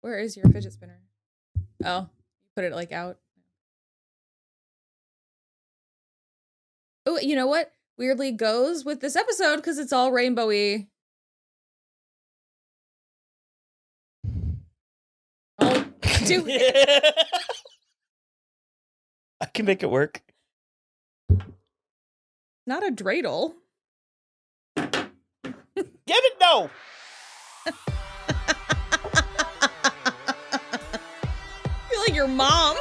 Where is your fidget spinner? Oh, you put it like out. Oh, you know what? Weirdly goes with this episode because it's all rainbowy. Oh, do it. I can make it work. Not a dreidel. Give it no. I feel like your mom.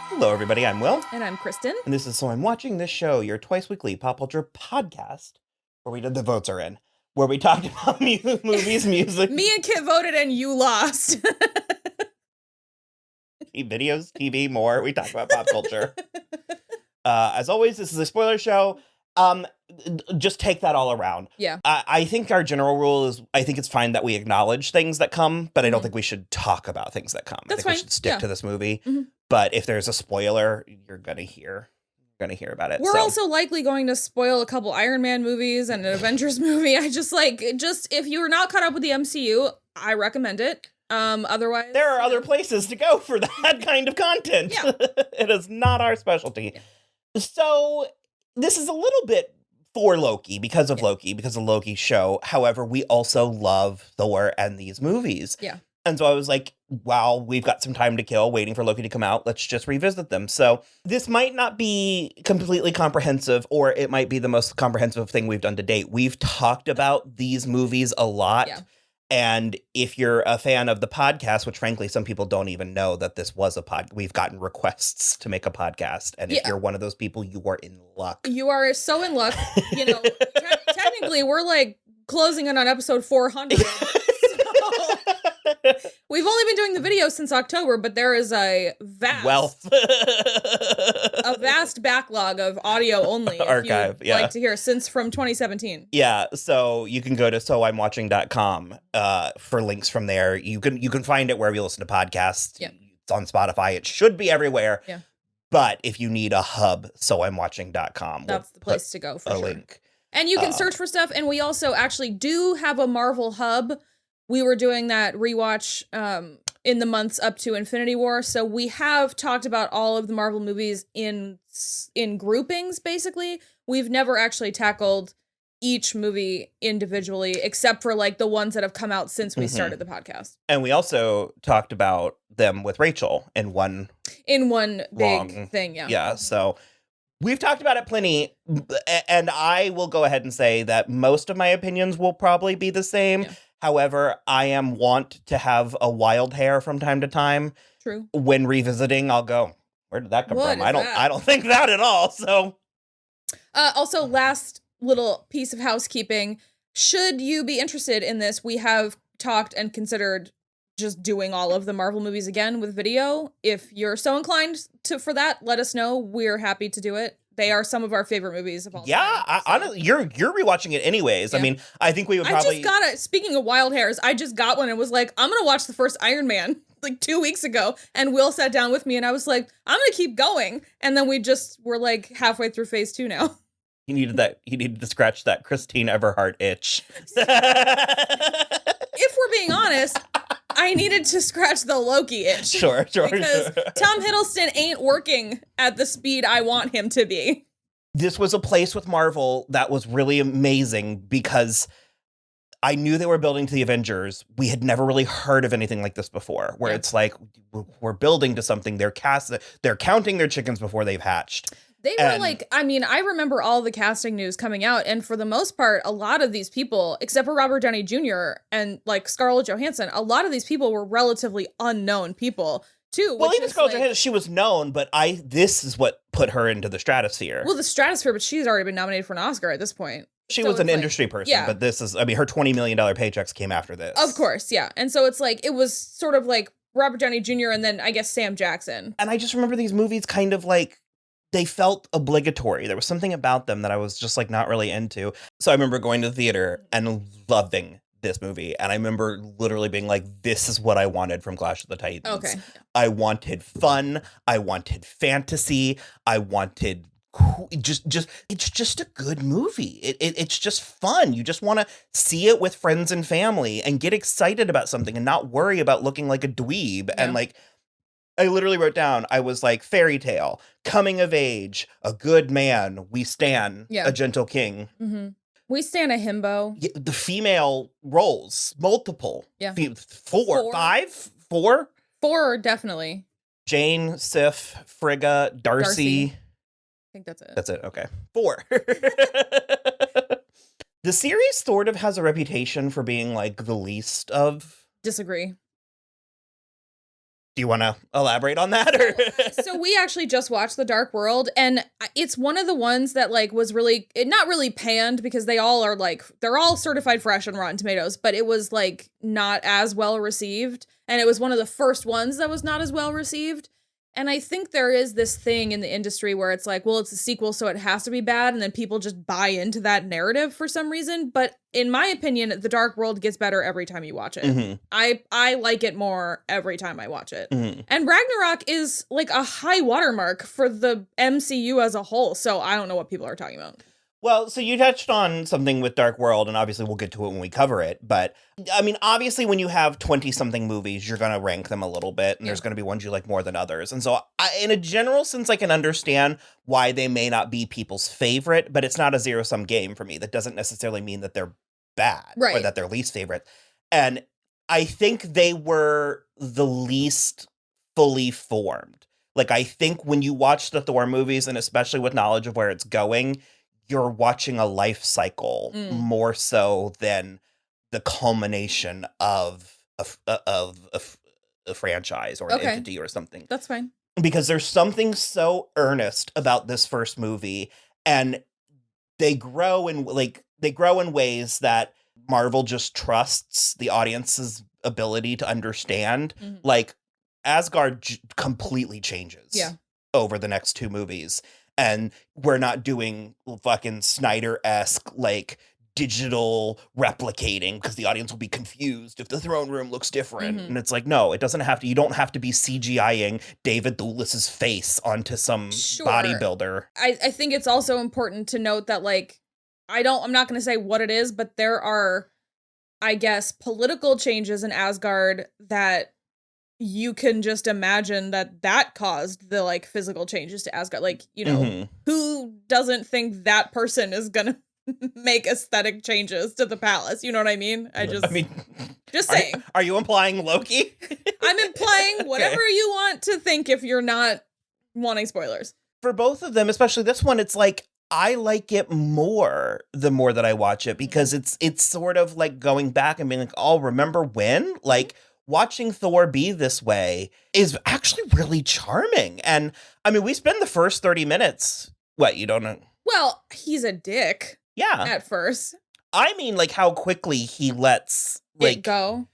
Hello, everybody. I'm Will. And I'm Kristen. And this is So I'm Watching This Show, your twice weekly pop culture podcast, where we did the votes are in, where we talked about movies, music. Me and Kit voted and you lost. Videos, TV, more. We talk about pop culture. As always, this is a spoiler show. Just take that all around. Yeah. I think our general rule is, I think it's fine that we acknowledge things that come, but I don't think we should talk about things that come. That's I think fine. We should stick to this movie. Mm-hmm. But if there's a spoiler, you're gonna hear about it. We're also likely going to spoil a couple Iron Man movies and an Avengers movie. Just if you're not caught up with the MCU, I recommend it. Otherwise, there are other places to go for that kind of content. Yeah. It is not our specialty. Yeah. So this is a little bit for Loki because of Loki's show. However, we also love Thor and these movies. Yeah. And so I was like, wow, we've got some time to kill waiting for Loki to come out. Let's just revisit them. So this might not be completely comprehensive, or it might be the most comprehensive thing we've done to date. We've talked about these movies a lot. Yeah. And if you're a fan of the podcast, which frankly, some people don't even know that this was a pod, we've gotten requests to make a podcast. And if you're one of those people, you are in luck. You are so in luck. You know, technically, we're like closing in on episode 400. We've only been doing the video since October, but there is a vast backlog of audio only archive. If you'd like to hear since from 2017. Yeah, so you can go to soimwatching.com for links from there. You can find it wherever you listen to podcasts. Yeah. It's on Spotify. It should be everywhere. Yeah. But if you need a hub, soimwatching.com. That's the place to go for sure. Link. And you can search for stuff. And we also actually do have a Marvel hub. We were doing that rewatch in the months up to Infinity War. So we have talked about all of the Marvel movies in groupings, basically. We've never actually tackled each movie individually, except for like the ones that have come out since we started the podcast. And we also talked about them with Rachel in one big thing. Yeah. Yeah. So we've talked about it plenty. And I will go ahead and say that most of my opinions will probably be the same. Yeah. However, I am wont to have a wild hair from time to time. True. When revisiting, I'll go, where did that come from? I don't think that at all. So also, last little piece of housekeeping. Should you be interested in this, we have talked and considered just doing all of the Marvel movies again with video. If you're so inclined for that, let us know. We're happy to do it. They are some of our favorite movies of all time. Honestly, you're rewatching it anyways. Yeah. I mean, I think we would probably... Speaking of wild hairs, I just got one and was like, I'm going to watch the first Iron Man like 2 weeks ago. And Will sat down with me and I was like, I'm going to keep going. And then we're like halfway through phase 2 now. You needed to scratch that Christine Everhart itch. If we're being honest, I needed to scratch the Loki itch. Sure. Because Tom Hiddleston ain't working at the speed I want him to be. This was a place with Marvel that was really amazing because I knew they were building to the Avengers. We had never really heard of anything like this before, where it's like, we're building to something. They're counting their chickens before they've hatched. They were I remember all the casting news coming out, and for the most part, a lot of these people, except for Robert Downey Jr. and like Scarlett Johansson, a lot of these people were relatively unknown people too. Well, even Scarlett Johansson, she was known, but this is what put her into the stratosphere. Well, the stratosphere, but she's already been nominated for an Oscar at this point. She was an industry person, but this is, her $20 million paychecks came after this. Of course, yeah. And so it's like, it was sort of like Robert Downey Jr. and then I guess Sam Jackson. And I just remember these movies kind of like, they felt obligatory. There was something about them that I was just like not really into. So I remember going to the theater and loving this movie, and I remember literally being like, this is what I wanted from Clash of the Titans. Okay. I wanted fun. I wanted fantasy. I wanted just it's just a good movie. It's just fun. You just want to see it with friends and family and get excited about something and not worry about looking like a dweeb. Yeah. And like, I literally wrote down, I was like, fairy tale, coming of age, a good man, we stan, Yeah. a gentle king. Mm-hmm. We stan a himbo. Yeah, the female roles, multiple. Yeah. Four, 5, 4? 4, definitely. Jane, Sif, Frigga, Darcy. I think that's it. That's it. Okay. 4. The series sort of has a reputation for being like the least of. Disagree. Do you want to elaborate on that? Or? So we actually just watched The Dark World, and it's one of the ones that like was really, not really panned because they all are like, they're all certified fresh on Rotten Tomatoes, but it was like not as well received. And it was one of the first ones that was not as well received. And I think there is this thing in the industry where it's like, well, it's a sequel, so it has to be bad. And then people just buy into that narrative for some reason. But in my opinion, The Dark World gets better every time you watch it. Mm-hmm. I like it more every time I watch it. Mm-hmm. And Ragnarok is like a high watermark for the MCU as a whole. So I don't know what people are talking about. Well, so you touched on something with Dark World, and obviously we'll get to it when we cover it. But, I mean, obviously when you have 20-something movies, you're going to rank them a little bit, and there's going to be ones you like more than others. And so, in a general sense, I can understand why they may not be people's favorite, but it's not a zero-sum game for me. That doesn't necessarily mean that they're bad, or that they're least favorite. And I think they were the least fully formed. Like, I think when you watch the Thor movies, and especially with knowledge of where it's going, you're watching a life cycle more so than the culmination of a franchise or an entity or something. That's fine. Because there's something so earnest about this first movie, and they grow in ways that Marvel just trusts the audience's ability to understand. Mm-hmm. Like, Asgard completely changes over the next 2 movies. And we're not doing fucking Snyder-esque, like, digital replicating because the audience will be confused if the throne room looks different. Mm-hmm. And it's like, no, it doesn't have to. You don't have to be CGI-ing David Thewlis's face onto some bodybuilder. I think it's also important to note that, like, I'm not going to say what it is, but there are, I guess, political changes in Asgard that you can just imagine that caused the like physical changes to Asgard. Like, you know, who doesn't think that person is gonna make aesthetic changes to the palace? You know what I mean? Just saying. Are you implying Loki? I'm implying whatever you want to think if you're not wanting spoilers. For both of them, especially this one, it's like, I like it more the more that I watch it because it's sort of like going back and being like, oh, remember when? Like, watching Thor be this way is actually really charming. And I mean, we spend the first 30 minutes. What, you don't know? Well, he's a dick. Yeah. At first. I mean, like, how quickly he lets like it go.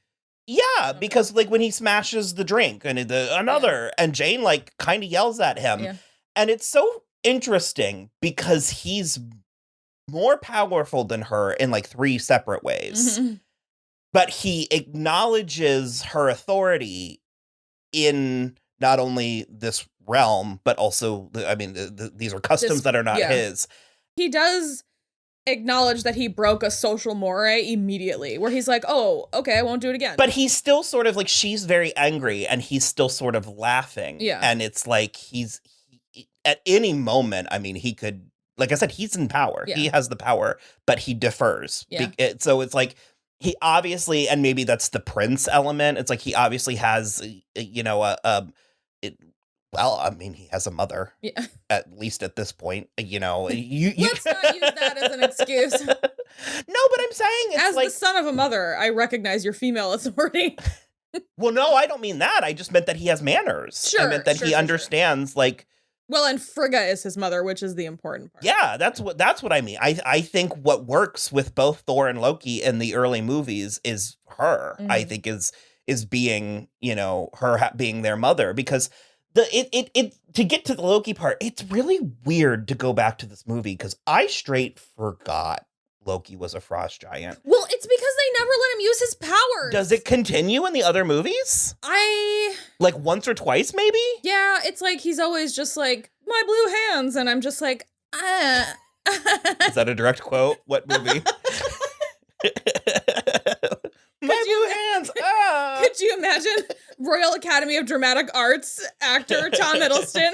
Yeah, because like when he smashes the drink and another and Jane like kind of yells at him. Yeah. And it's so interesting because he's more powerful than her in like 3 separate ways. Mm-hmm. But he acknowledges her authority in not only this realm, but also, these are customs that are not his. He does acknowledge that he broke a social mores immediately, where he's like, oh, okay, I won't do it again. But he's still sort of like, she's very angry, and he's still sort of laughing. Yeah. And it's like, at any moment, I mean, he could, like I said, he's in power. Yeah. He has the power, but he defers. Yeah. So it's like, he obviously, and maybe that's the prince element. It's like he obviously has, he has a mother. Yeah. At least at this point, Let's not use that as an excuse. No, but I'm saying it's as the son of a mother, I recognize your female authority. Well, no, I don't mean that. I just meant that he has manners. Sure. I meant that he understands, like. Well, and Frigga is his mother, which is the important part. Yeah, that's what I mean. I think what works with both Thor and Loki in the early movies is her. Mm-hmm. I think is being, her being their mother, because to get to the Loki part, it's really weird to go back to this movie because I straight forgot Loki was a frost giant. Well, it's because they never let him use his powers. Does it continue in the other movies? Like once or twice, maybe? Yeah, it's like he's always just like, my blue hands, and I'm just like, Is that a direct quote? What movie? My blue hands. Could you imagine Royal Academy of Dramatic Arts actor Tom Hiddleston?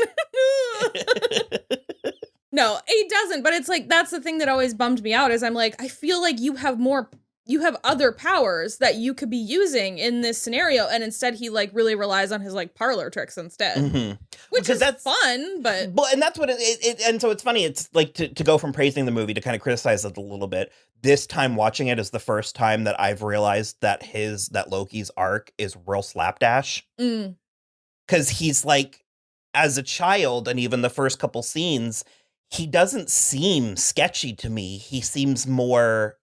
No, he doesn't. But it's like, that's the thing that always bummed me out is I'm like, I feel like you have other powers that you could be using in this scenario. And instead he like really relies on his like parlor tricks instead, which is fun, but. Well, and that's what and so it's funny. It's like to go from praising the movie to kind of criticize it a little bit. This time watching it is the first time that I've realized that that Loki's arc is real slapdash. Cause he's like, as a child and even the first couple scenes, he doesn't seem sketchy to me. He seems more,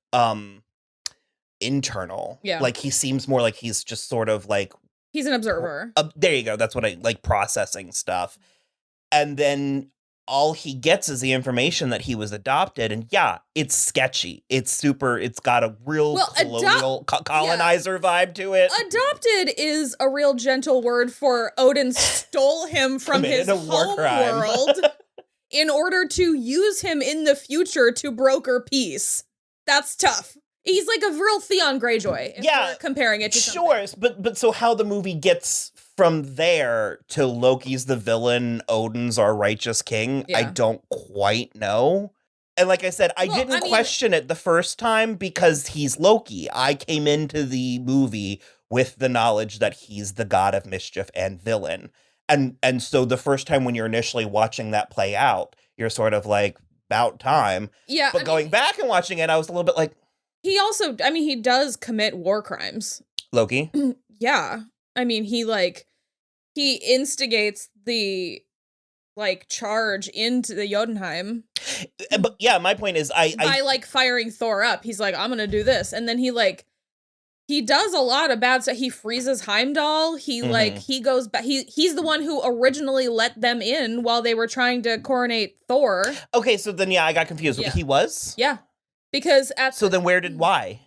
internal. Yeah. Like he seems more like he's just sort of like he's an observer. There you go. That's what I like, processing stuff. And then all he gets is the information that he was adopted. And yeah, it's sketchy. It's got a real colonial colonizer vibe to it. Adopted is a real gentle word for Odin stole him from his home world in order to use him in the future to broker peace. That's tough. He's like a real Theon Greyjoy. If we're comparing it to something. Sure, but so how the movie gets from there to Loki's the villain, Odin's our righteous king, I don't quite know. And like I said, I didn't question it the first time because he's Loki. I came into the movie with the knowledge that he's the god of mischief and villain. And so the first time when you're initially watching that play out, you're sort of like, about time. Yeah. But going back and watching it, I was a little bit like, he also, he does commit war crimes. Loki? Yeah. He instigates the, charge into the Jotunheim. But yeah, my point is, by firing Thor up. He's like, I'm gonna do this. And then he does a lot of bad stuff. He freezes Heimdall. He goes back. He's the one who originally let them in while they were trying to coronate Thor. Okay, so then, I got confused. Yeah. He was? Yeah. Because why?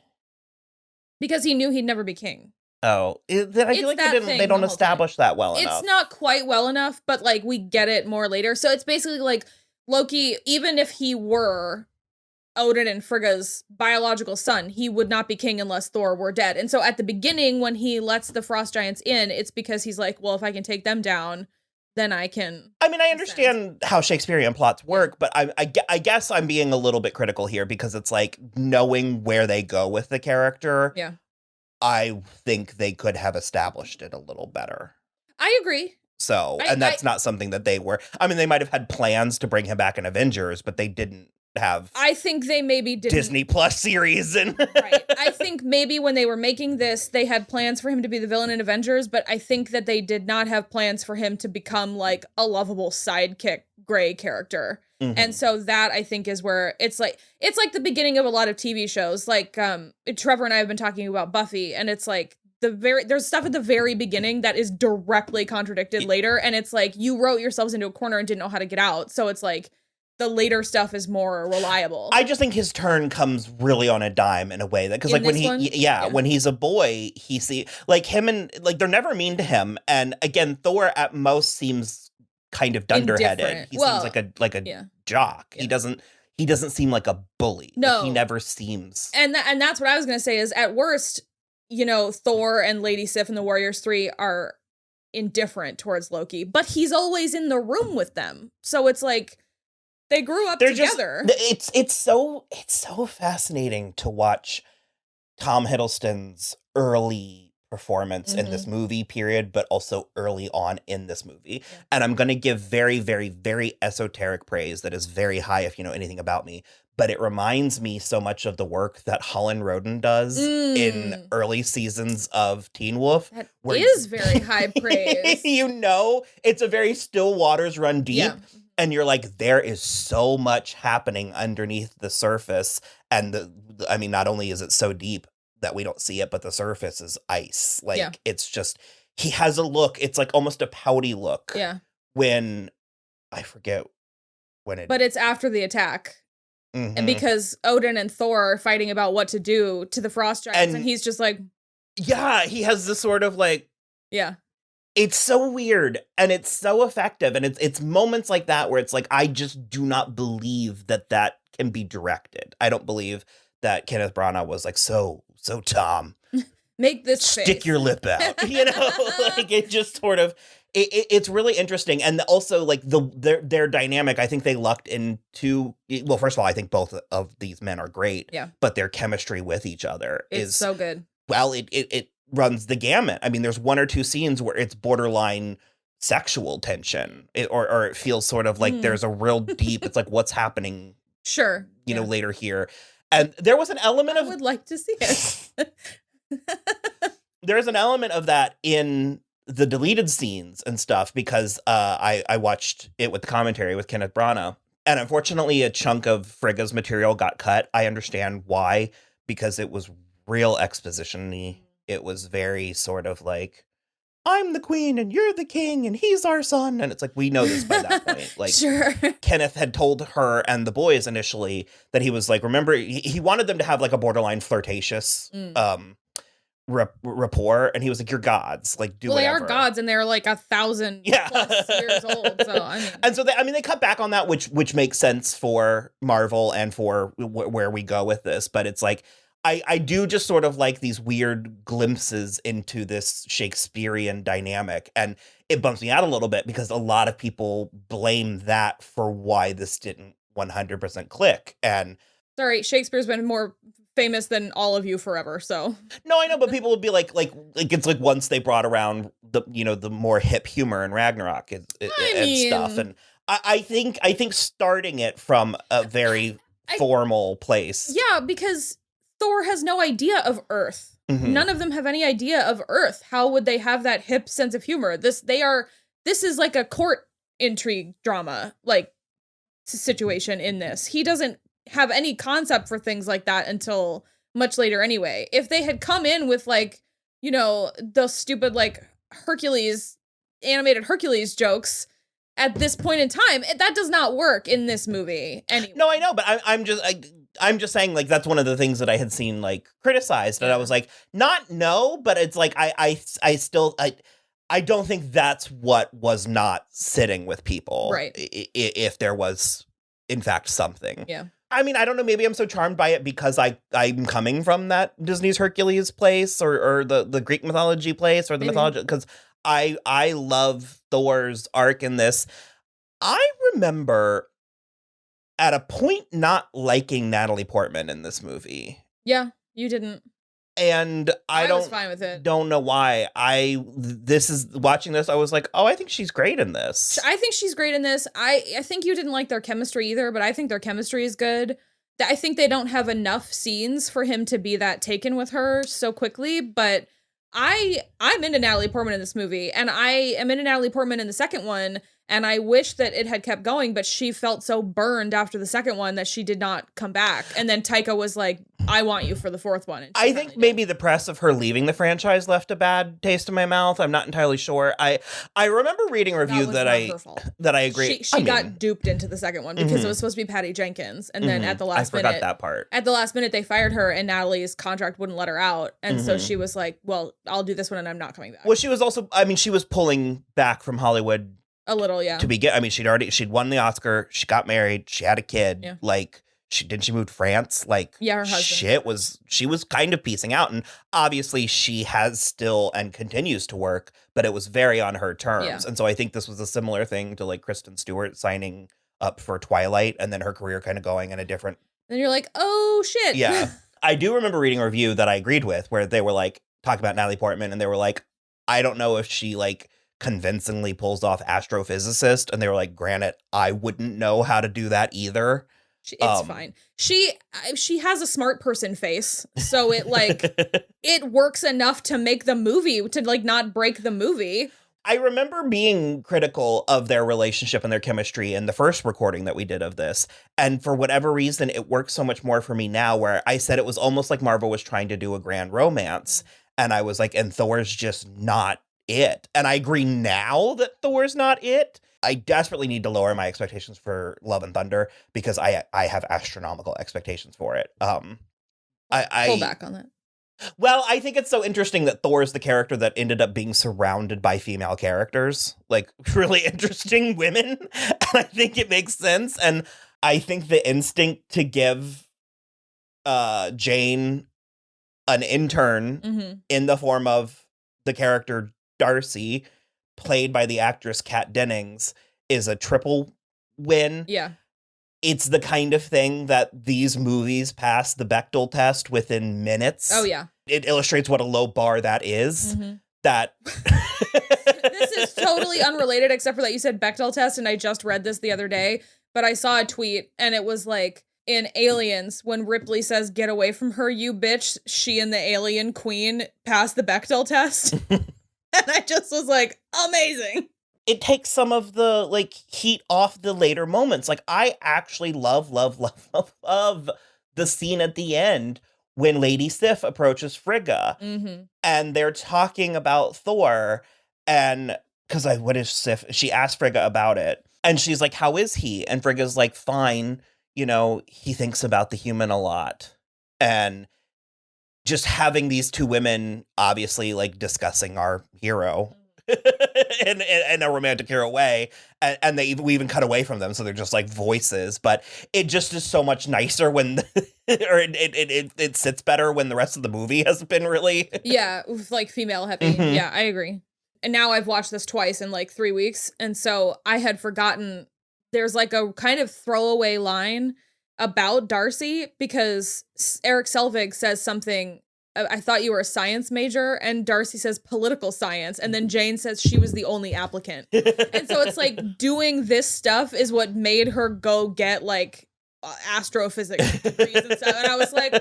Because he knew he'd never be king. Oh, I feel like they don't establish that well enough. It's not quite well enough, but we get it more later. So it's basically like Loki, even if he were Odin and Frigga's biological son, he would not be king unless Thor were dead. And so at the beginning, when he lets the frost giants in, it's because he's like, well, if I can take them down, then I can. I understand how Shakespearean plots work, but I guess I'm being a little bit critical here because it's like knowing where they go with the character. Yeah. I think they could have established it a little better. I agree. So, and that's not something that they were. They might have had plans to bring him back in Avengers, but they didn't have. I think they maybe didn't. Disney Plus series and right. I think maybe when they were making this, they had plans for him to be the villain in Avengers, but I think that they did not have plans for him to become a lovable sidekick gray character. Mm-hmm. And so that I think is where it's like the beginning of a lot of TV shows. Trevor and I have been talking about Buffy, and it's like there's stuff at the very beginning that is directly contradicted later, and it's like you wrote yourselves into a corner and didn't know how to get out. So it's like the later stuff is more reliable. I just think his turn comes really on a dime in a way that, because when he's a boy, he him and they're never mean to him. And again, Thor at most seems kind of dunderheaded. He seems like a jock. Yeah. He doesn't seem like a bully. No, he never seems. And that's what I was going to say is at worst, Thor and Lady Sif and the Warriors 3 are indifferent towards Loki, but he's always in the room with them. So it's like, they grew up together. It's so fascinating to watch Tom Hiddleston's early performance in this movie period, but also early on in this movie. Yeah. And I'm going to give very, very, very esoteric praise that is very high if you know anything about me. But it reminds me so much of the work that Holland Roden does in early seasons of Teen Wolf. That is very high praise. It's a very still waters run deep. Yeah. And you're like, there is so much happening underneath the surface. And not only is it so deep that we don't see it, but the surface is ice. It's just, he has a look. It's like almost a pouty look. Yeah. When, I forget when it. But it's after the attack. And because Odin and Thor are fighting about what to do to the frost giants, and he's just like, yeah, he has this sort of like, yeah. It's so weird and it's so effective. And it's moments like that where it's like, I just do not believe that can be directed. I don't believe that Kenneth Branagh was like, so Tom, make this stick face. your lip out, you know, like it just sort of, it's really interesting. And also like their dynamic, I think they lucked into, well, first of all, I think both of these men are great, but their chemistry with each other is so good. Well, it runs the gamut. I mean, there's one or two scenes where it's borderline sexual tension, or it feels sort of like there's a real deep, it's like, what's happening? Sure. You know, later here. And there was an element I would like to see it. There's an element of that in the deleted scenes and stuff, because I watched it with the commentary with Kenneth Branagh. And unfortunately, a chunk of Frigga's material got cut. I understand why, because it was real exposition-y. It was very sort of like, I'm the queen and you're the king and he's our son. And it's like, we know this by that point. Like, sure. Kenneth had told her and the boys initially that he was like, remember, he wanted them to have like a borderline flirtatious rapport. And he was like, you're gods. Like, do whatever. They are gods and they're like 1,000 plus years old. So, I mean. And so, they cut back on that, which makes sense for Marvel and for where we go with this. But it's like, I do just sort of like these weird glimpses into this Shakespearean dynamic. And it bumps me out a little bit because a lot of people blame that for why this didn't 100% click. And sorry, Shakespeare's been more famous than all of you forever, so. No, I know, but people would be like it's like once they brought around the more hip humor in Ragnarok and stuff. And I think starting it from a very formal place. Yeah, because Thor has no idea of Earth. Mm-hmm. None of them have any idea of Earth. How would they have that hip sense of humor? This is like a court intrigue drama, like, situation in this. He doesn't have any concept for things like that until much later anyway. If they had come in with like, the stupid like animated Hercules jokes at this point in time, that does not work in this movie anyway. No, I know, but I'm just saying, like, that's one of the things that I had seen, like, criticized, and I was like, but it's like, I don't think that's what was not sitting with people. Right. If there was, in fact, something. Yeah. I mean, I don't know, maybe I'm so charmed by it because I'm coming from that Disney's Hercules place or the Greek mythology place or the mythology, because I love Thor's arc in this. I remember at a point not liking Natalie Portman in this movie. Yeah, you didn't. And I was fine with it. Don't know why. Watching this, I was like, oh, I think she's great in this. I think she's great in this. I think you didn't like their chemistry either, but I think their chemistry is good. I think they don't have enough scenes for him to be that taken with her so quickly, but I'm into Natalie Portman in this movie, and I am into Natalie Portman in the second one, and I wish that it had kept going, but she felt so burned after the second one that she did not come back. And then Taika was like, I want you for the fourth one. I think maybe the press of her leaving the franchise left a bad taste in my mouth. I'm not entirely sure. I remember reading a review that I agree. She got duped into the second one because it was supposed to be Patty Jenkins. And then at the last minute. I forgot that part. At the last minute, they fired her and Natalie's contract wouldn't let her out. And so she was like, well, I'll do this one and I'm not coming back. Well, she was also, she was pulling back from Hollywood. A little, yeah. To begin, she'd won the Oscar. She got married. She had a kid. Yeah. Like, she moved to France. Like, yeah, her husband. She was kind of piecing out, and obviously she has still and continues to work, but it was very on her terms. Yeah. And so I think this was a similar thing to like Kristen Stewart signing up for Twilight, and then her career kind of going in a different. Then you're like, oh shit. Yeah, I do remember reading a review that I agreed with, where they were like talking about Natalie Portman, and they were like, I don't know if she like convincingly pulls off astrophysicist, and they were like, granted, I wouldn't know how to do that either. It's fine. She has a smart person face, so it like it works enough to make the movie, to like not break the movie. I remember being critical of their relationship and their chemistry in the first recording that we did of this, and for whatever reason it works so much more for me now, where I said it was almost like Marvel was trying to do a grand romance, and I was like, and Thor's just not it. And I agree now that Thor's not it. I desperately need to lower my expectations for Love and Thunder because I have astronomical expectations for it. Pull back on that. Well, I think it's so interesting that Thor is the character that ended up being surrounded by female characters, like really interesting women. And I think it makes sense. And I think the instinct to give Jane an intern in the form of the character Darcy, played by the actress Kat Dennings, is a triple win. Yeah. It's the kind of thing that these movies pass the Bechdel test within minutes. Oh, yeah. It illustrates what a low bar that is. That this is totally unrelated, except for that you said Bechdel test, and I just read this the other day, but I saw a tweet, and it was like, in Aliens, when Ripley says, "Get away from her, you bitch," she and the alien queen pass the Bechdel test. And I just was like, amazing. It takes some of the like heat off the later moments. Like I actually love the scene at the end when Lady Sif approaches Frigga and they're talking about Thor, and because what is Sif? She asked Frigga about it and she's like, "How is he?" And Frigga's like, "Fine. You know, he thinks about the human a lot." And just having these two women obviously like discussing our hero in a romantic hero way, and we even cut away from them, so they're just like voices. But it just is so much nicer when, or it sits better when the rest of the movie has been really like female heavy. Yeah, I agree. And now I've watched this twice in like 3 weeks, and so I had forgotten there's like a kind of throwaway line about Darcy because Eric Selvig says something. I thought you were a science major, and Darcy says political science, and then Jane says she was the only applicant. And so it's like doing this stuff is what made her go get like astrophysics degrees and stuff. And I was like,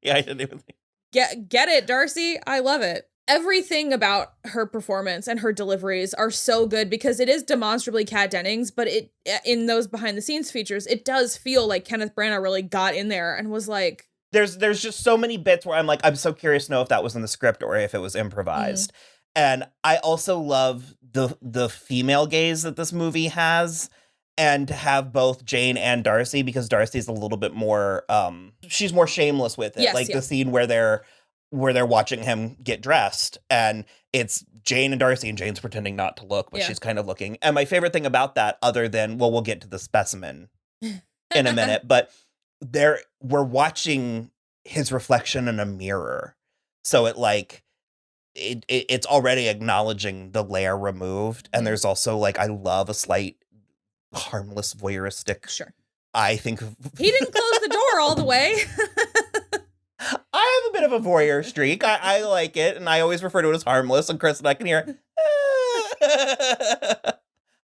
yeah, I didn't even think. Get it, Darcy. I love it. Everything about her performance and her deliveries are so good because it is demonstrably Kat Dennings, but it in those behind the scenes features, it does feel like Kenneth Branagh really got in there and was like, there's just so many bits where I'm like, I'm so curious to know if that was in the script or if it was improvised. And I also love the female gaze that this movie has, and to have both Jane and Darcy, because Darcy's a little bit more she's more shameless with it. Yes, the scene where they're watching him get dressed, and it's Jane and Darcy, and Jane's pretending not to look, but she's kind of looking. And my favorite thing about that, other than, well, we'll get to the specimen in a minute, but we're watching his reflection in a mirror. So it's already acknowledging the layer removed. And there's also like, I love a slight harmless voyeuristic. Sure. I think he didn't close the door all the way. I have a bit of a voyeur streak. I like it, and I always refer to it as harmless, and Chris and I can hear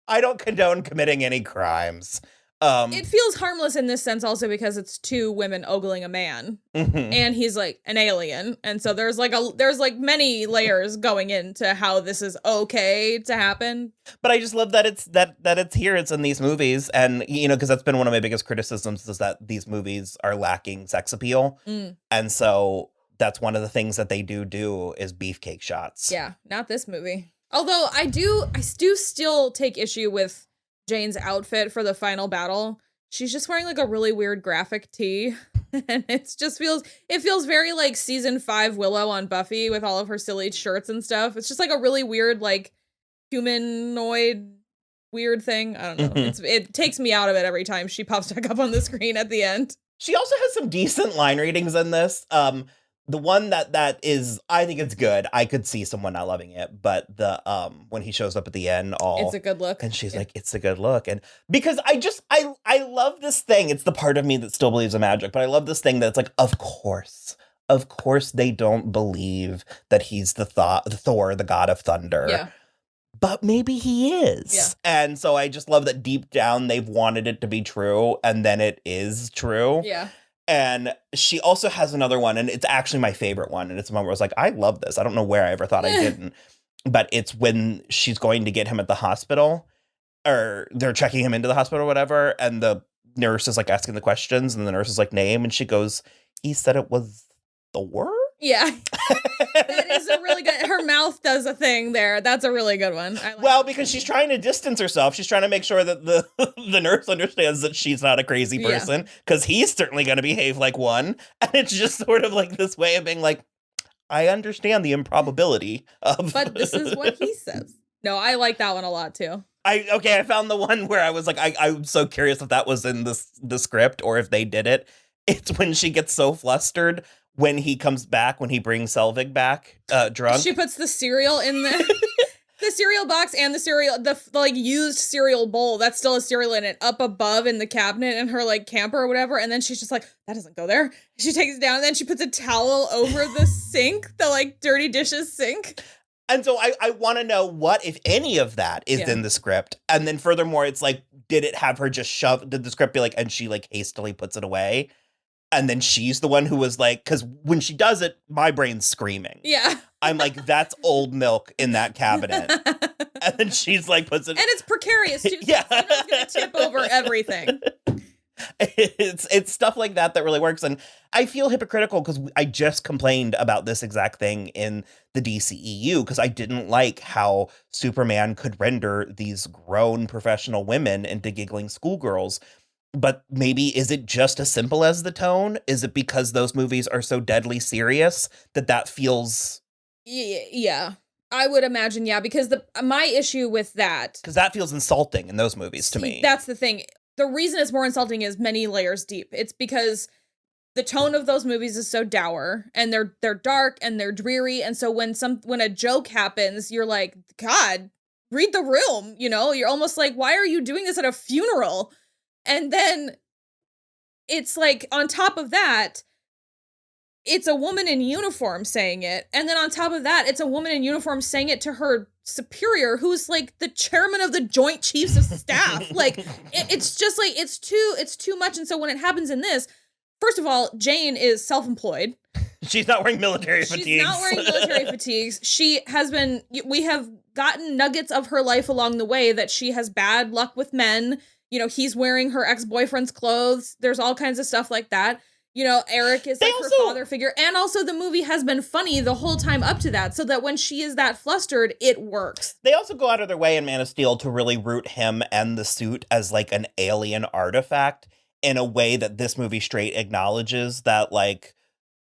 I don't condone committing any crimes. It feels harmless in this sense also because it's two women ogling a man, and he's like an alien, and so there's like many layers going into how this is okay to happen. But I just love that it's here, it's in these movies, and you know, because that's been one of my biggest criticisms, is that these movies are lacking sex appeal, and so that's one of the things that they do is beefcake shots. Yeah, not this movie. Although I do still take issue with Jane's outfit for the final battle. She's just wearing like a really weird graphic tee, and it feels very like season 5 Willow on Buffy with all of her silly shirts and stuff. It's just like a really weird like humanoid weird thing. I don't know. It takes me out of it every time she pops back up on the screen at the end. She also has some decent line readings in this. The one that is, I think it's good. I could see someone not loving it, but the when he shows up at the end, it's a good look, and she's like, "It's a good look," and because I love this thing. It's the part of me that still believes in magic, but I love this thing that's like, of course they don't believe that he's the Thor, the god of thunder. Yeah. But maybe he is. Yeah. And so I just love that deep down they've wanted it to be true, and then it is true. Yeah. And she also has another one, and it's actually my favorite one. And it's the one where I was like, I love this. I don't know where I ever thought I didn't. But it's when she's going to get him at the hospital, or they're checking him into the hospital or whatever. And the nurse is like asking the questions, and the nurse is like, name. And she goes, he said it was Thor? Yeah. That is a really good, her mouth does a thing there. That's a really good one. I like Well, that. because she's trying to distance herself. She's trying to make sure that the the nurse understands that she's not a crazy Yeah. person, because he's certainly going to behave like one. And it's just sort of like this way of being like, I understand the improbability of. But this is what he says. No, I like that one a lot too. I found the one where I was like, I'm so curious if that was in the script or if they did it. It's when she gets so flustered when he comes back, when he brings Selvig back drunk. She puts the cereal in the the cereal box and the cereal, the like used cereal bowl that's still a cereal in it up above in the cabinet in her like camper or whatever. And then she's just like, that doesn't go there. She takes it down and then she puts a towel over the sink, the like dirty dishes sink. And so I want to know what, if any of that is in the script. And then furthermore, it's like, did it have her just did the script be like, and she like hastily puts it away? And then she's the one who was like, because when she does it, my brain's screaming. Yeah. I'm like, that's old milk in that cabinet. And then she's like, puts it. And it's precarious too. So Yeah. it's going to tip over everything. It's stuff like that that really works. And I feel hypocritical because I just complained about this exact thing in the DCEU because I didn't like how Superman could render these grown professional women into giggling schoolgirls. But maybe is it just as simple as the tone? Is it because those movies are so deadly serious that feels... Yeah. I would imagine, yeah, because my issue with that... Because that feels insulting in those movies to me. That's the thing. The reason it's more insulting is many layers deep. It's because the tone of those movies is so dour and they're dark and they're dreary. And so when a joke happens, you're like, God, read the room, you know? You're almost like, why are you doing this at a funeral? And then it's like, on top of that, it's a woman in uniform saying it. And then on top of that, it's a woman in uniform saying it to her superior, who's like the chairman of the Joint Chiefs of Staff. Like, it's just like, it's too much. And so when it happens in this, first of all, Jane is self-employed. She's not wearing military fatigues. She's not wearing military fatigues. We have gotten nuggets of her life along the way that she has bad luck with men. You know, he's wearing her ex-boyfriend's clothes. There's all kinds of stuff like that. You know, Eric is like her father figure. And also the movie has been funny the whole time up to that, so that when she is that flustered, it works. They also go out of their way in Man of Steel to really root him and the suit as like an alien artifact in a way that this movie straight acknowledges that like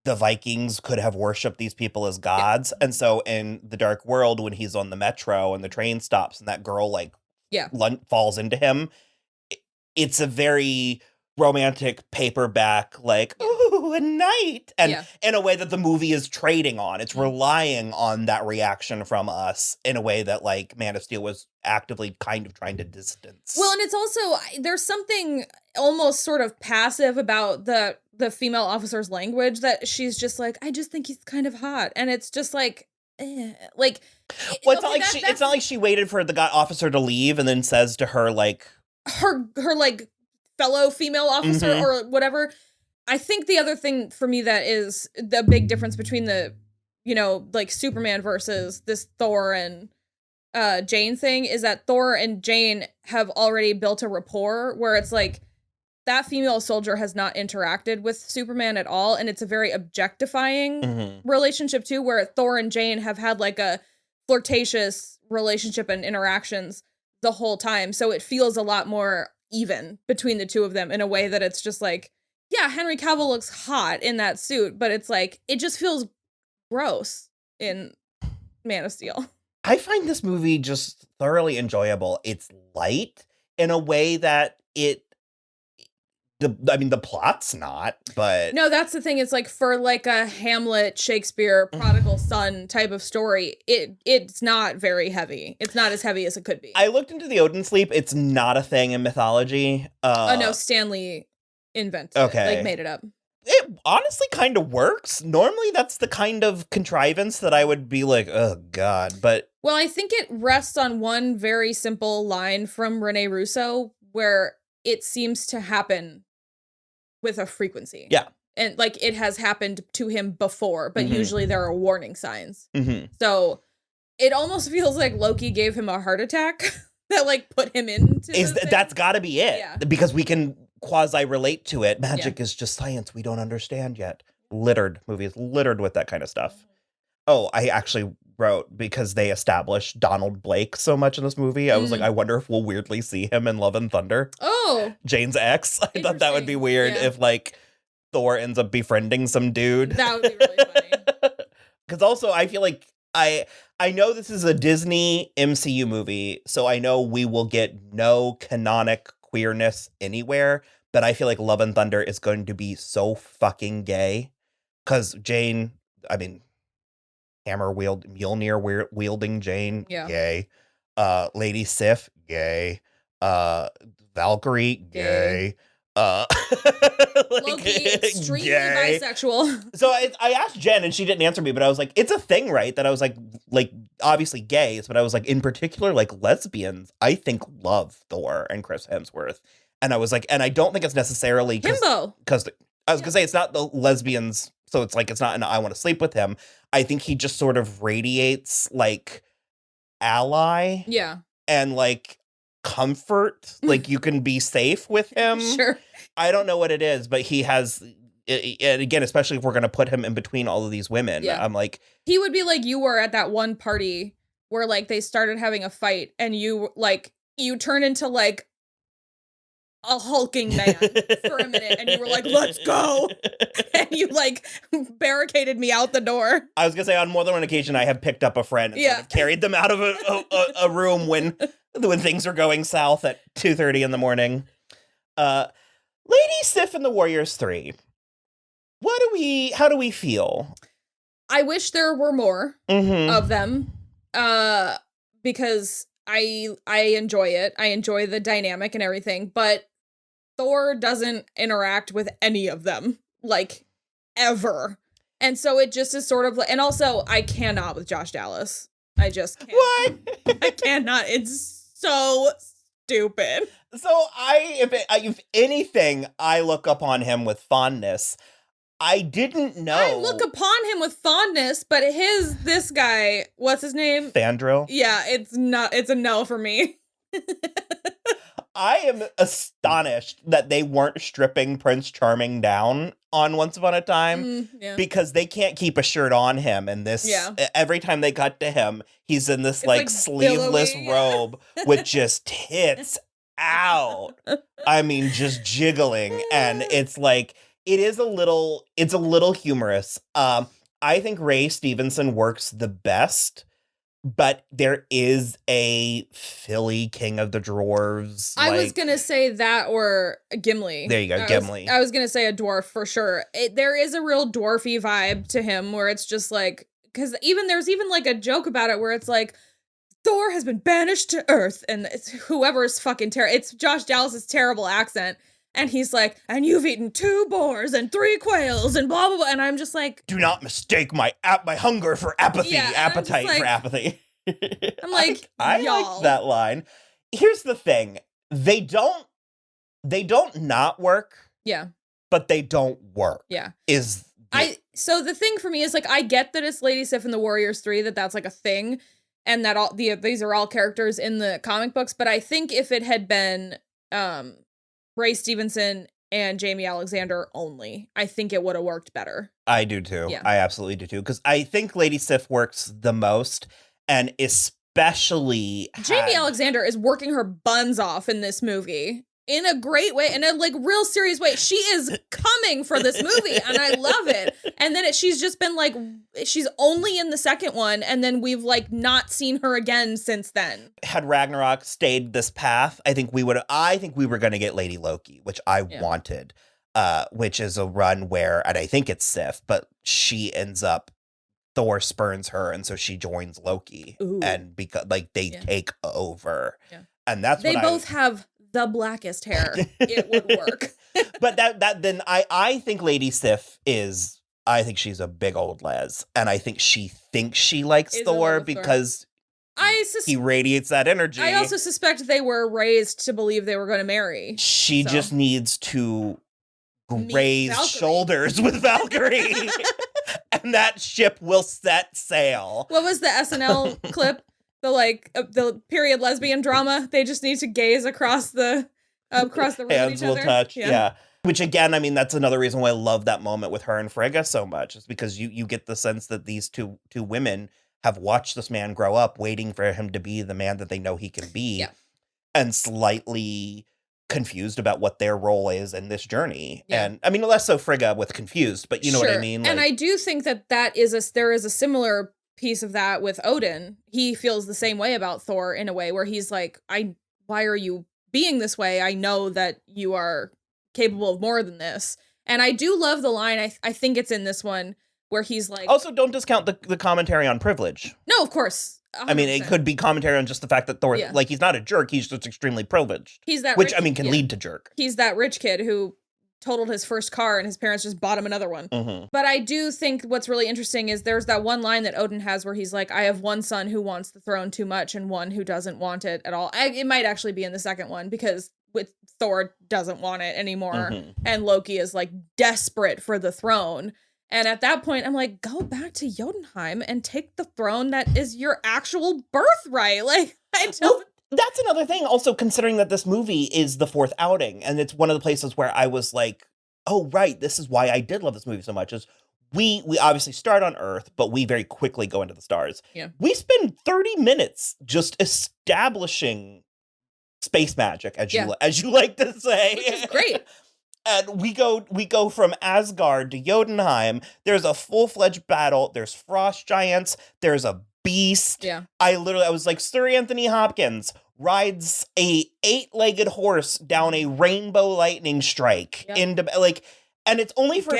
the Vikings could have worshipped these people as gods. Yeah. And so in the Dark World, when he's on the metro and the train stops and that girl like falls into him, it's a very romantic paperback, like, ooh, a knight. And in a way that the movie is trading on. It's relying on that reaction from us in a way that, like, Man of Steel was actively kind of trying to distance. Well, and it's also, there's something almost sort of passive about the female officer's language that she's just like, I just think he's kind of hot. And it's just like, like... Well, it's not like she waited for the officer to leave and then says to her, like... Her like, fellow female officer or whatever. I think the other thing for me that is the big difference between the, you know, like Superman versus this Thor and Jane thing is that Thor and Jane have already built a rapport where it's like that female soldier has not interacted with Superman at all. And it's a very objectifying relationship too, where Thor and Jane have had like a flirtatious relationship and interactions the whole time. So it feels a lot more even between the two of them in a way that it's just like, yeah, Henry Cavill looks hot in that suit, but it's like, it just feels gross in Man of Steel. I find this movie just thoroughly enjoyable. It's light in a way that the plot's not, but... No, that's the thing. It's like for like a Hamlet, Shakespeare, prodigal son type of story, it's not very heavy. It's not as heavy as it could be. I looked into the Odin sleep. It's not a thing in mythology. No, Stanley invented it, like made it up. It honestly kind of works. Normally, that's the kind of contrivance that I would be like, oh, God, but... Well, I think it rests on one very simple line from Rene Russo where it seems to happen with a frequency. Yeah. And like it has happened to him before, but usually there are warning signs. So it almost feels like Loki gave him a heart attack that like put him into that's gotta be it. Yeah. Because we can quasi relate to it. Magic is just science we don't understand yet. Movie is littered with that kind of stuff. Oh, I actually wrote, because they established Donald Blake so much in this movie, I was like, I wonder if we'll weirdly see him in Love and Thunder. Oh. Jane's ex. I thought that would be weird if, like, Thor ends up befriending some dude. That would be really funny. Because also, I feel like I know this is a Disney MCU movie, so I know we will get no canonic queerness anywhere, but I feel like Love and Thunder is going to be so fucking gay. Because Jane, I mean, Mjolnir wielding Jane, gay. Lady Sif, gay. Valkyrie, gay. Loki, extremely bisexual. So I asked Jen and she didn't answer me, but I was like, it's a thing, right? That I was like obviously gays, but I was like, in particular, like lesbians, I think love Thor and Chris Hemsworth. And I was like, and I don't think it's necessarily himbo. Because I was gonna say it's not the lesbians, so it's like it's not an I want to sleep with him. I think he just sort of radiates like ally. Yeah. And like comfort. Like you can be safe with him. Sure. I don't know what it is, but he has, and again, especially if we're gonna put him in between all of these women, I'm like, he would be like you were at that one party where like they started having a fight and you turn into like a hulking man for a minute and you were like, let's go. And you like barricaded me out the door. I was gonna say, on more than one occasion, I have picked up a friend and sort of carried them out of a room when things are going south at 2:30 in the morning. Lady Sif and the Warriors 3. How do we feel? I wish there were more of them. Because I enjoy it. I enjoy the dynamic and everything, but Thor doesn't interact with any of them, like, ever. And so it just is sort of like, and also I cannot with Josh Dallas. I just can't. What? I cannot. It's so stupid. So if anything, I look upon him with fondness. I didn't know. I look upon him with fondness, but this guy, what's his name? Fandral? Yeah, it's a no for me. I am astonished that they weren't stripping Prince Charming down on Once Upon a Time because they can't keep a shirt on him. And this, every time they cut to him, he's in this like sleeveless robe with just tits out. I mean, just jiggling. And it's like, it's a little humorous. I think Ray Stevenson works the best. But there is a Philly King of the Dwarves. I was going to say that or Gimli. There you go, Gimli. I was going to say a dwarf for sure. There is a real dwarfy vibe to him where it's just like, because there's even like a joke about it where it's like, Thor has been banished to Earth. And it's whoever's fucking terrible. It's Josh Dallas's terrible accent. And he's like, and you've eaten 2 boars and 3 quails and blah, blah, blah. And I'm just like, do not mistake my hunger for apathy, appetite for apathy. I'm like, I like that line. Here's the thing. They don't not work. Yeah. But they don't work. Yeah. So the thing for me is like, I get that it's Lady Sif and the Warriors 3, that's like a thing. And that these are all characters in the comic books. But I think if it had been, Ray Stevenson and Jamie Alexander only, I think it would have worked better. I do too. Yeah. I absolutely do too. Because I think Lady Sif works the most, and especially Jamie Alexander is working her buns off in this movie in a great way, in a like real serious way. She is coming for this movie, and I love it. And then she's just been like, she's only in the second one, and then we've like not seen her again since then. Had Ragnarok stayed this path, I think we were going to get Lady Loki, which I wanted, which is a run where, and I think it's Sif, but she ends up, Thor spurns her, and so she joins Loki. Ooh. And because like they take over. Yeah. And that's they both have the blackest hair. It would work. But then I think Lady Sif is, I think she's a big old les, and I think she thinks she likes Thor because he radiates that energy. I also suspect they were raised to believe they were going to marry. She just needs to graze shoulders with Valkyrie, and that ship will set sail. What was the SNL clip? The period lesbian drama. They just need to gaze across the room Hands at each will other. touch. Yeah. Which again, I mean, that's another reason why I love that moment with her and Frigga so much, is because you get the sense that these two women have watched this man grow up, waiting for him to be the man that they know he can be, and slightly confused about what their role is in this journey. And I mean, less so Frigga with confused, but you know what I mean? And I do think that there is a similar piece of that with Odin. He feels the same way about Thor in a way where he's like, why are you being this way? I know that you are capable of more than this. And I do love the line, I think it's in this one, where he's like... Also, don't discount the commentary on privilege. No, of course. 100%. I mean, it could be commentary on just the fact that Thor, like, he's not a jerk, he's just extremely privileged. He's that Which, rich, I mean, can lead to jerk. He's that rich kid who totaled his first car and his parents just bought him another one. But I do think what's really interesting is there's that one line that Odin has where he's like, I have one son who wants the throne too much and one who doesn't want it at all. It might actually be in the second one because with Thor doesn't want it anymore and Loki is like desperate for the throne. And at that point, I'm like, go back to Jotunheim and take the throne that is your actual birthright. Like, I don't... Well, that's another thing, also considering that this movie is the fourth outing, and it's one of the places where I was like, oh, right, this is why I did love this movie so much, is we obviously start on Earth, but we very quickly go into the stars. Yeah. We spend 30 minutes just establishing space magic, as you like to say. Which is great. And we go from Asgard to Jotunheim. There's a full-fledged battle. There's frost giants. There's a beast. Yeah. I was like, Sir Anthony Hopkins rides a 8-legged horse down a rainbow lightning strike into like, and it's only for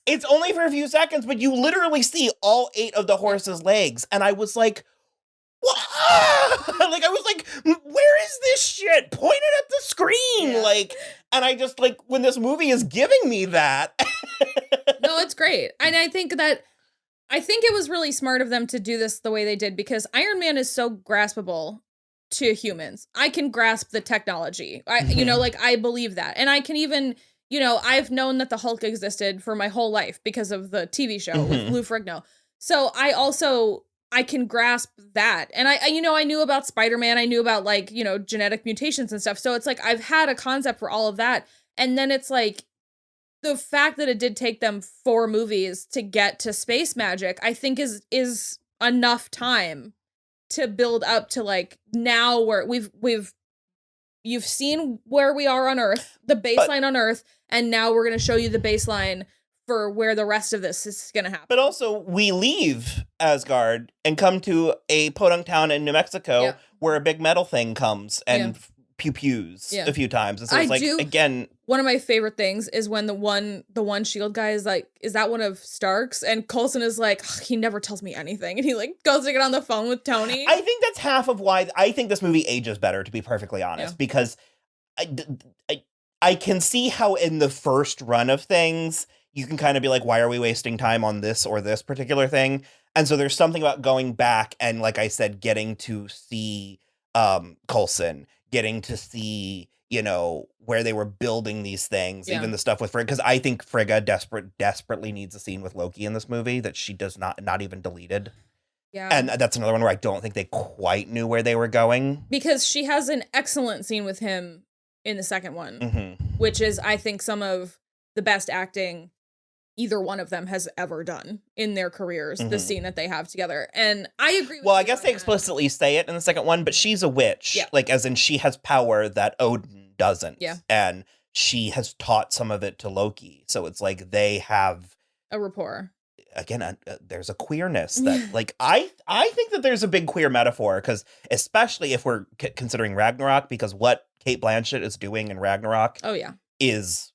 it's only for a few seconds, but you literally see all 8 of the horse's legs, and I was like, what? Like, I was like, where is this shit? Point it at the screen. Like, and I just like, when this movie is giving me that. No, it's great. And I think it was really smart of them to do this the way they did, because Iron Man is so graspable to humans. I can grasp the technology. You know, like, I believe that. And I can even, you know, I've known that the Hulk existed for my whole life because of the TV show with Lou Ferrigno. So I can grasp that. And I knew about Spider-Man. I knew about, like, you know, genetic mutations and stuff. So it's like, I've had a concept for all of that. And then it's like, the fact that it did take them 4 movies to get to space magic, I think is enough time to build up to, like, now where you've seen where we are on Earth, the baseline on Earth, and now we're going to show you the baseline for where the rest of this is going to happen. But also, we leave Asgard and come to a podunk town in New Mexico where a big metal thing comes and pew-pews a few times. And so it's like, again... One of my favorite things is when the one SHIELD guy is like, is that one of Stark's? And Coulson is like, he never tells me anything. And he, like, goes to get on the phone with Tony. I think that's half of why I think this movie ages better, to be perfectly honest, because I can see how in the first run of things, you can kind of be like, why are we wasting time on this or this particular thing? And so there's something about going back and, like I said, getting to see Coulson, getting to see, you know, where they were building these things, even the stuff with Frigga, because I think Frigga desperately needs a scene with Loki in this movie that she does not even deleted. Yeah. And that's another one where I don't think they quite knew where they were going. Because she has an excellent scene with him in the second one, which is, I think, some of the best acting either one of them has ever done in their careers, the scene that they have together. And I agree with Well, I guess they explicitly say it in the second one, but she's a witch. Yeah. Like, as in, she has power that Odin doesn't. Yeah. And she has taught some of it to Loki. So it's like they have a rapport. Again, there's a queerness that, like, I think that there's a big queer metaphor, because especially if we're considering Ragnarok, because what Cate Blanchett is doing in Ragnarok is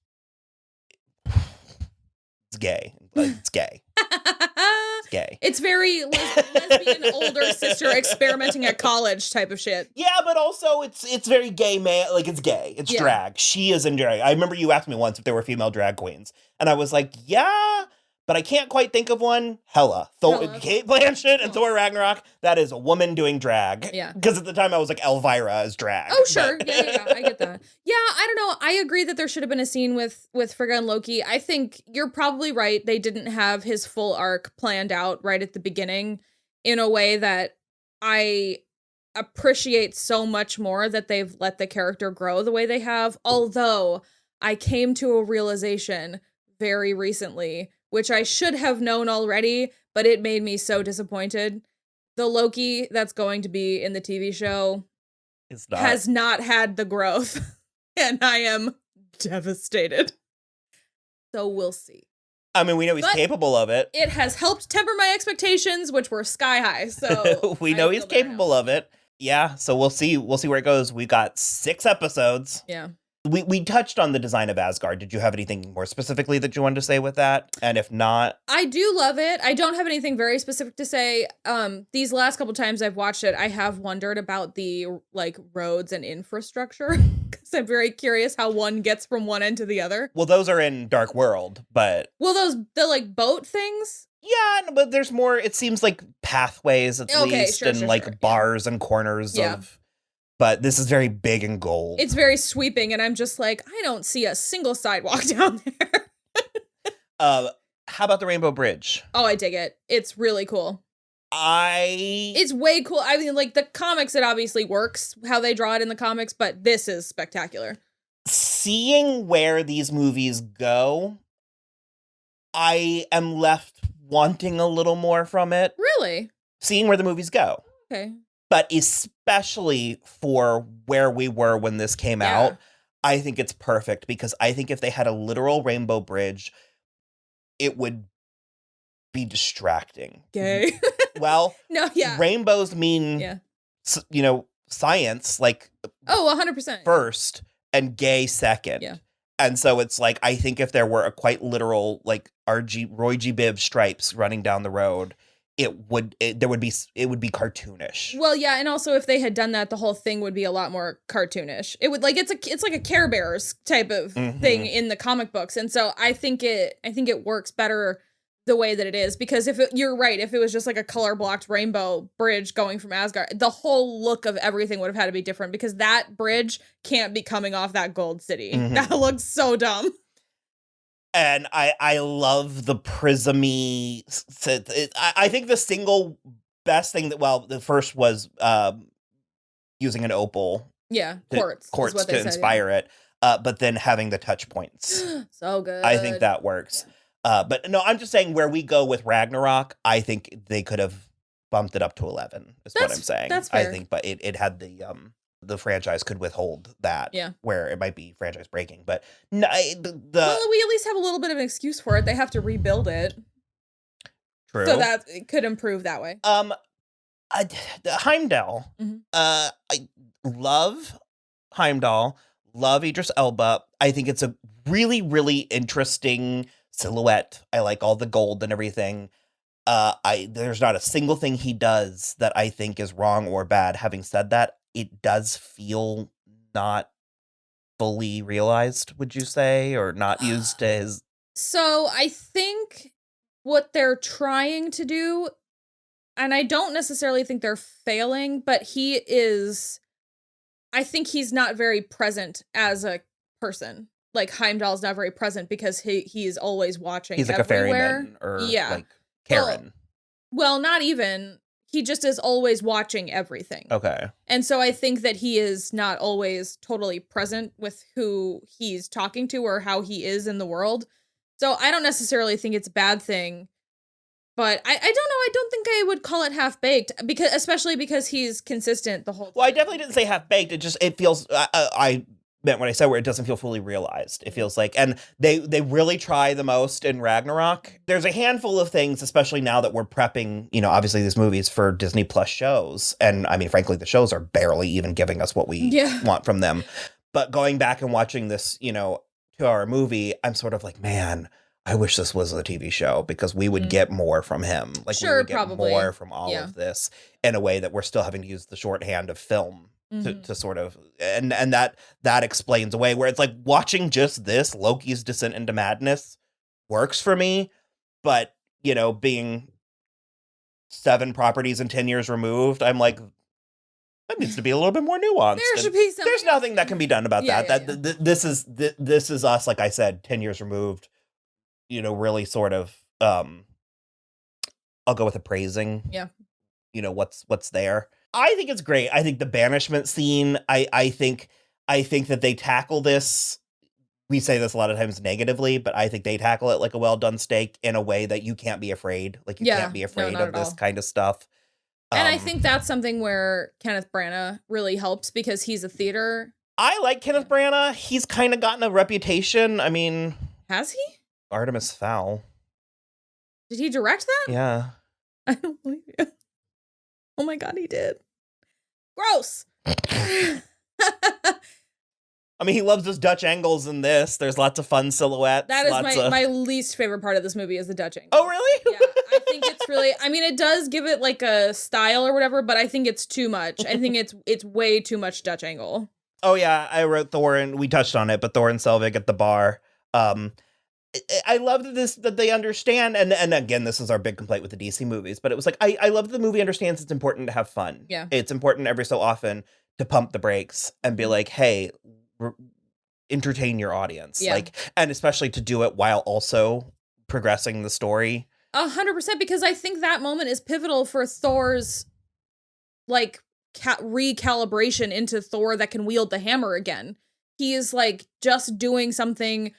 it's gay. It's gay. It's gay. It's very lesbian older sister experimenting at college type of shit. Yeah, but also it's very gay, man. Like, it's gay. It's drag. She is in drag. I remember you asked me once if there were female drag queens, and I was like, yeah, but I can't quite think of one. Cate Blanchett and Thor Ragnarok, that is a woman doing drag. Yeah. Because at the time I was like, Elvira is drag. Oh, sure. Yeah, I get that. Yeah, I don't know. I agree that there should have been a scene with Frigga and Loki. I think you're probably right. They didn't have his full arc planned out right at the beginning in a way that I appreciate so much more that they've let the character grow the way they have. Although I came to a realization very recently, which I should have known already, but it made me so disappointed. The Loki that's going to be in the TV show has not had the growth, and I am devastated. So we'll see. I mean, we know he's capable of it. It has helped temper my expectations, which were sky high. So we know he's capable of it. Yeah, so we'll see where it goes. We got 6 episodes. Yeah. We touched on the design of Asgard. Did you have anything more specifically that you wanted to say with that? And if not, I do love it. I don't have anything very specific to say. These last couple times I've watched it, I have wondered about the like roads and infrastructure because I'm very curious how one gets from one end to the other. Well, those are in Dark World, but the like boat things. Yeah, but there's more. It seems like pathways at least, and bars and corners of. But this is very big and gold. It's very sweeping, and I'm just like, I don't see a single sidewalk down there. How about the Rainbow Bridge? Oh, I dig it. It's really cool. It's way cool. I mean, like, the comics, it obviously works, how they draw it in the comics, but this is spectacular. Seeing where these movies go, I am left wanting a little more from it. Really? Seeing where the movies go. Okay. But especially for where we were when this came out, I think it's perfect because I think if they had a literal rainbow bridge, it would be distracting. Gay. Well, no, yeah. Rainbows mean, science, like, 100%. First and gay second. Yeah. And so it's like, I think if there were a quite literal, like, Roy G. Biv stripes running down the road, it would be cartoonish. Well, yeah, and also if they had done that, the whole thing would be a lot more cartoonish. It would it's like a Care Bears type of thing in the comic books, and so I think it works better the way that it is because you're right, if it was just like a color blocked rainbow bridge going from Asgard, the whole look of everything would have had to be different because that bridge can't be coming off that gold city. That looks so dumb. And I love the prismy. I think the single best thing the first was using an opal. Yeah, quartz to inspire it. But then having the touch points. So good. I think that works. But no, I'm just saying where we go with Ragnarok, I think they could have bumped it up to 11, is what I'm saying. That's fair. I think, but it had the franchise could withhold that. Yeah. Where it might be franchise breaking. But no, well, we at least have a little bit of an excuse for it. They have to rebuild it. True. So that it could improve that way. Heimdall. I love Heimdall. Love Idris Elba. I think it's a really, really interesting silhouette. I like all the gold and everything. There's not a single thing he does that I think is wrong or bad. Having said that, it does feel not fully realized, would you say, or not used to his... So I think what they're trying to do, and I don't necessarily think they're failing, but I think he's not very present as a person. Like, Heimdall's not very present because he is always watching. He's like everywhere. A ferryman or like Karen. Well, not even. He just is always watching everything. Okay. And so I think that he is not always totally present with who he's talking to or how he is in the world. So I don't necessarily think it's a bad thing. But I don't know. I don't think I would call it half-baked, especially because he's consistent the whole time. Well, I definitely didn't say half-baked. It feels... I meant when I said where it doesn't feel fully realized. It feels like, and they really try the most in Ragnarok. There's a handful of things, especially now that we're prepping, obviously these movies for Disney Plus shows. And I mean, frankly, the shows are barely even giving us what we want from them. But going back and watching this, 2-hour movie, I'm sort of like, man, I wish this was a TV show because we would get more from him. Like, we would get more from all of this in a way that we're still having to use the shorthand of film. To sort of and that explains away where it's like watching just this Loki's descent into madness works for me, but being 7 properties and 10 years removed, I'm like, that needs to be a little bit more nuanced. There should be something. There's nothing that can be done about that. This is us, like I said, 10 years removed. Really sort of. I'll go with appraising. Yeah. What's there. I think it's great. I think the banishment scene, I think that they tackle this. We say this a lot of times negatively, but I think they tackle it like a well-done steak in a way that you can't be afraid. Like, you can't be afraid of this kind of stuff. And I think that's something where Kenneth Branagh really helps because he's a theater. I like Kenneth Branagh. He's kind of gotten a reputation. I mean... Has he? Artemis Fowl. Did he direct that? Yeah. I don't believe you. Oh my God, he did. Gross. I mean, he loves his Dutch angles in this. There's lots of fun silhouettes. That is my least favorite part of this movie is the Dutch angle. Oh, really? Yeah, I think it's really, I mean, it does give it like a style or whatever, but I think it's too much. I think it's way too much Dutch angle. Oh, yeah. I wrote Thor, and we touched on it, but Thor and Selvig at the bar. I love that they understand, and again, this is our big complaint with the DC movies, but it was like, I love that the movie understands it's important to have fun. Yeah. It's important every so often to pump the brakes and be like, hey, entertain your audience. Yeah. Like, and especially to do it while also progressing the story. 100%, because I think that moment is pivotal for Thor's like recalibration into Thor that can wield the hammer again. He is like just doing something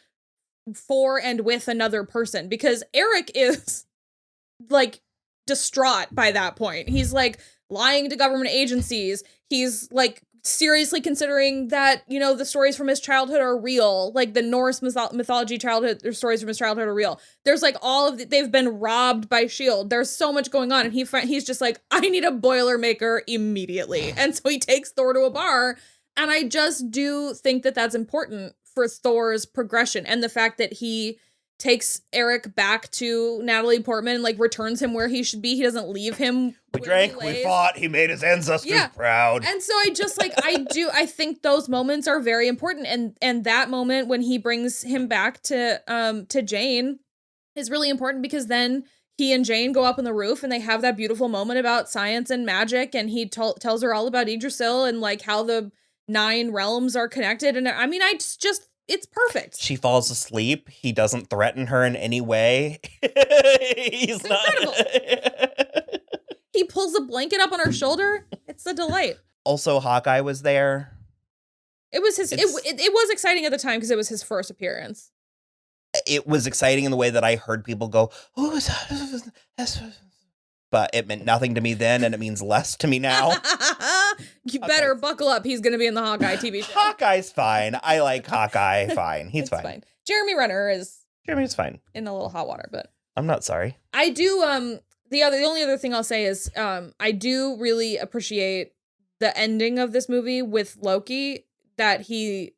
for and with another person, because Eric is like distraught by that point. He's like lying to government agencies. He's like seriously considering that, you know, the stories from his childhood are real. Like the Norse mythology childhood, or stories from his childhood are real. There's like all of they've been robbed by S.H.I.E.L.D. There's so much going on. And he's just like, I need a Boilermaker immediately. And so he takes Thor to a bar. And I just do think that that's important for Thor's progression, and the fact that he takes Eric back to Natalie Portman, like returns him where he should be. He doesn't leave him. We drank, we fought, he made his ancestors proud. And so I just like, I think those moments are very important. And that moment when he brings him back to Jane is really important, because then he and Jane go up on the roof and they have that beautiful moment about science and magic. And he tells her all about Yggdrasil and like how the 9 realms are connected. And I mean, it's perfect. She falls asleep. He doesn't threaten her in any way. He's incredible. He pulls a blanket up on her shoulder. It's a delight. Also, Hawkeye was there. It was it was exciting at the time because it was his first appearance. It was exciting in the way that I heard people go, oh, but it meant nothing to me then, and it means less to me now. You better buckle up. He's going to be in the Hawkeye TV show. Hawkeye's fine. I like Hawkeye fine. He's fine. Jeremy Renner is fine. In a little hot water, but I'm not sorry. I do the only other thing I'll say is I do really appreciate the ending of this movie with Loki, that he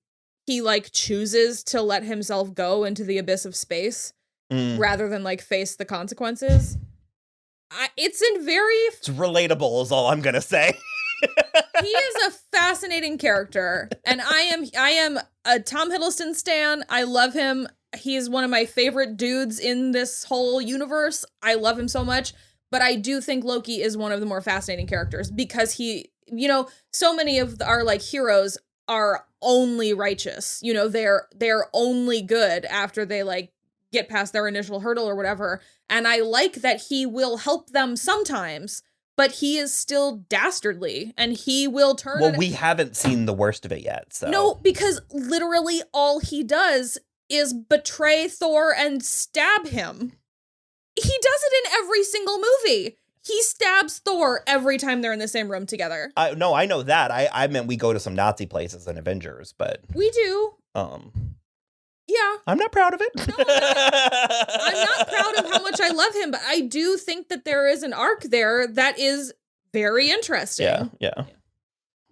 like chooses to let himself go into the abyss of space rather than like face the consequences. It's relatable is all I'm gonna say. He is a fascinating character, and I am a Tom Hiddleston stan. I love him. He is one of my favorite dudes in this whole universe. I love him so much, but I do think Loki is one of the more fascinating characters because he, you know, so many of our like heroes are only righteous. You know, they're only good after they like get past their initial hurdle or whatever. And I like that he will help them sometimes, but he is still dastardly, and he will turn. Well, we haven't seen the worst of it yet, so. No, because literally all he does is betray Thor and stab him. He does it in every single movie. He stabs Thor every time they're in the same room together. No, I know that. I meant we go to some Nazi places in Avengers, but we do. Yeah. I'm not proud of it. No, I'm not proud of how much I love him, but I do think that there is an arc there that is very interesting. Yeah.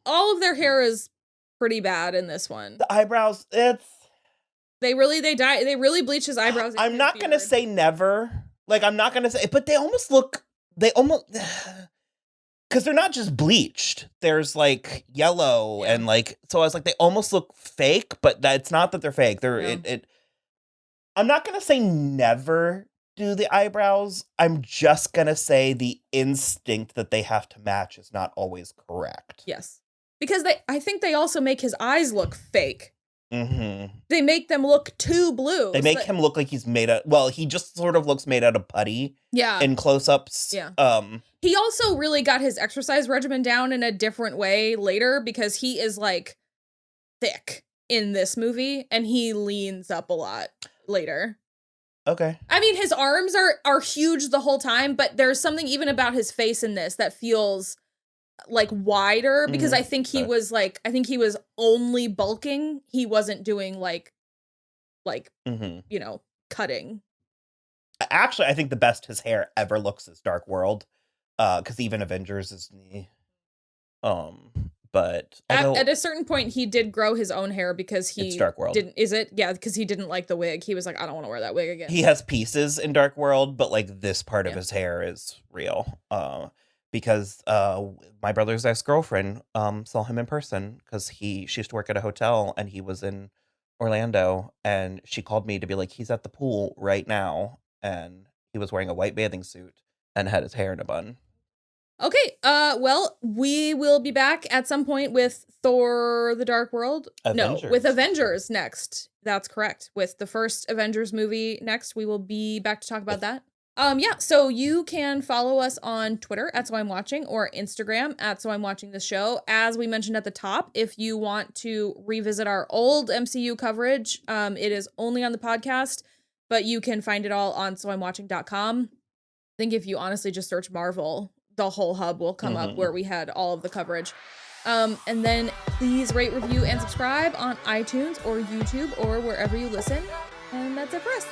All of their hair is pretty bad in this one. The eyebrows, they really bleach his eyebrows. I'm not going to say never. Like, I'm not going to say, but they almost, because they're not just bleached. There's like yellow and like, so I was like, they almost look fake, but it's not that they're fake. I'm not going to say never do the eyebrows. I'm just going to say the instinct that they have to match is not always correct. Yes. Because I think they also make his eyes look fake. They make them look too blue. They make him look like he's made out. Well, he just sort of looks made out of putty. Yeah. In close-ups. Yeah. He also really got his exercise regimen down in a different way later because he is like thick in this movie and he leans up a lot later. Okay. I mean, his arms are huge the whole time, but there's something even about his face in this that feels like wider because I think he was only bulking. He wasn't doing like you know, cutting. Actually, I think the best his hair ever looks is Dark World. Because even Avengers is but at a certain point he did grow his own hair because he it's Dark World. Because he didn't like the wig. He was like, I don't want to wear that wig again. He has pieces in Dark World, but like this part of his hair is real. Because my brother's ex-girlfriend saw him in person because she used to work at a hotel and he was in Orlando and she called me to be like, he's at the pool right now, and he was wearing a white bathing suit and had his hair in a bun. Okay, well, we will be back at some point with Thor: The Dark World. Avengers. No, with Avengers next. That's correct. With the first Avengers movie next, we will be back to talk about that. Yeah, so you can follow us on Twitter at So I'm Watching or Instagram at So I'm Watching This Show. As we mentioned at the top, if you want to revisit our old MCU coverage, it is only on the podcast, but you can find it all on soimwatching.com. I think if you honestly just search Marvel, the whole hub will come up where we had all of the coverage. And then please rate, review, and subscribe on iTunes or YouTube or wherever you listen. And that's it for us.